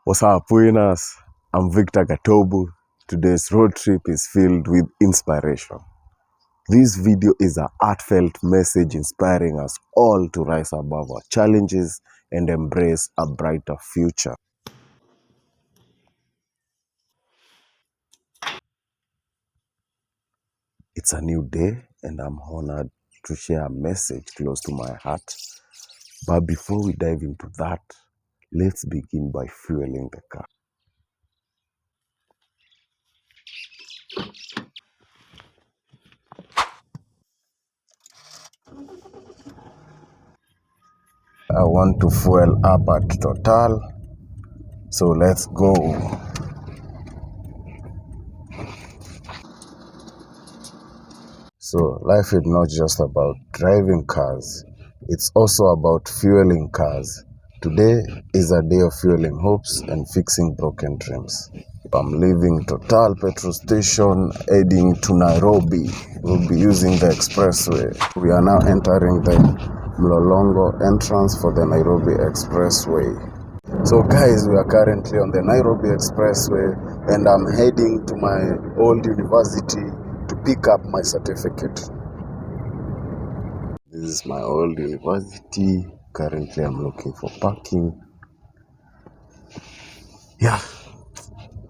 What's up, winners? I'm Victor Gatobu. Today's road trip is filled with inspiration. This video is a heartfelt message inspiring us all to rise above our challenges and embrace a brighter future. It's a new day and I'm honored to share a message close to my heart. But before we dive into that, let's begin by fueling the car. I want to fuel up at Total, so let's go. So life is not just about driving cars, it's also about fueling cars. Today is a day of fueling hopes and fixing broken dreams. I'm leaving Total petrol station heading to Nairobi. We'll be using the expressway. We are now entering the Mlolongo entrance for the Nairobi expressway. So guys, we are currently on the Nairobi expressway and I'm heading to my old university to pick up my certificate. This is my old university. Currently I'm looking for parking. Yeah,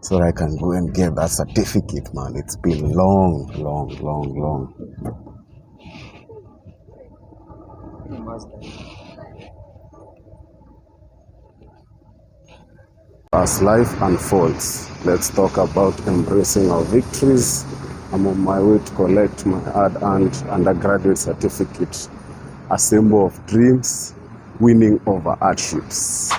so I can go and get that certificate, man. It's been long. As life unfolds, let's talk about embracing our victories. I'm on my way to collect my hard-earned undergraduate certificate, a symbol of dreams, winning over hardships.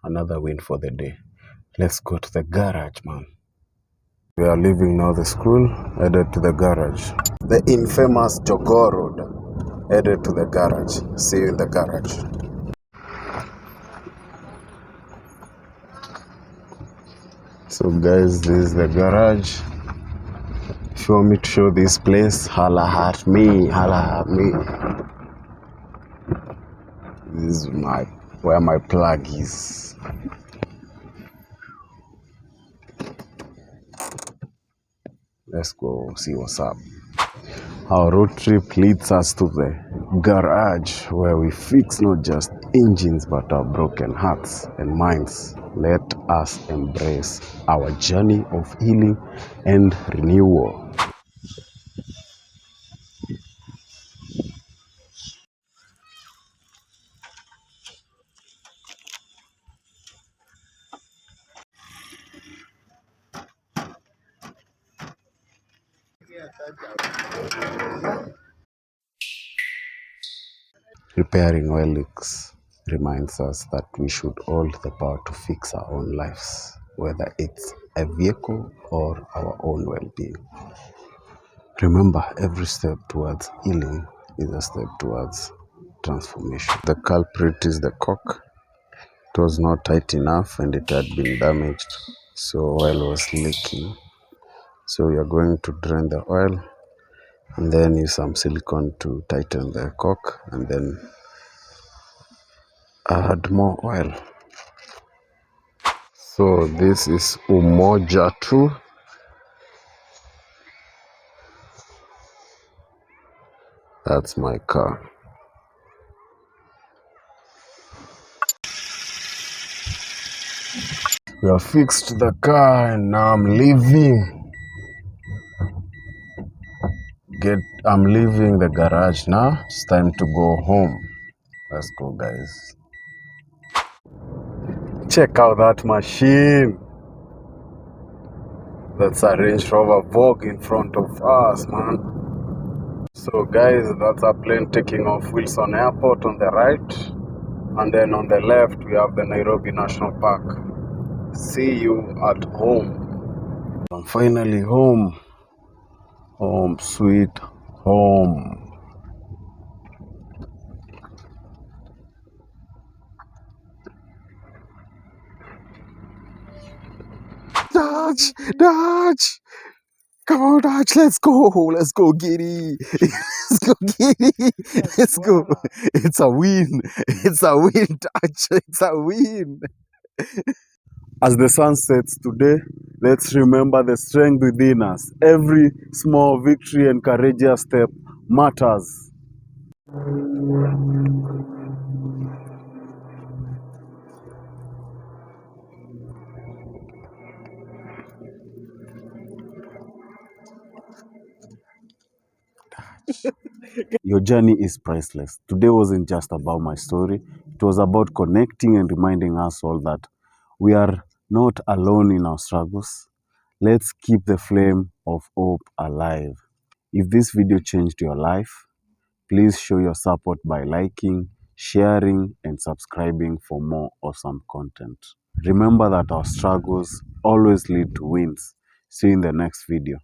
Another win for the day. Let's go to the garage, man. We are leaving now the school, headed to the garage. The infamous Jogoo Road, headed to the garage. See you in the garage. So guys, this is the garage. If you want me to show this place, holla at me. This is where my plug is. Let's go see what's up. Our road trip leads us to the garage where we fix not just engines but our broken hearts and minds. Let us embrace our journey of healing and renewal. Repairing oil leaks reminds us that we should hold the power to fix our own lives, whether it's a vehicle or our own well-being. Remember, every step towards healing is a step towards transformation. The culprit is the cork. It was not tight enough and it had been damaged, so oil was leaking. So we are going to drain the oil and then use some silicone to tighten the cork and then add more oil. So this is Umoja 2. That's my car. We have fixed the car and now I'm leaving. I'm leaving the garage now. It's time to go home. Let's go, guys. Check out that machine. That's a Range Rover Vogue in front of us, man. So guys, that's a plane taking off Wilson Airport on the right. And then on the left, we have the Nairobi National Park. See you at home. I'm finally home. Home, sweet home. Dutch, Dutch. Come on, Dutch, let's go. Let's go, Giddy. Let's go, Giddy. Let's go. It's a win. It's a win, Dutch. It's a win. As the sun sets today, let's remember the strength within us. Every small victory and courageous step matters. Your journey is priceless. Today wasn't just about my story, it was about connecting and reminding us all that we are not alone in our struggles. Let's keep the flame of hope alive. If this video changed your life, please show your support by liking, sharing, and subscribing for more awesome content. Remember that our struggles always lead to wins. See you in the next video.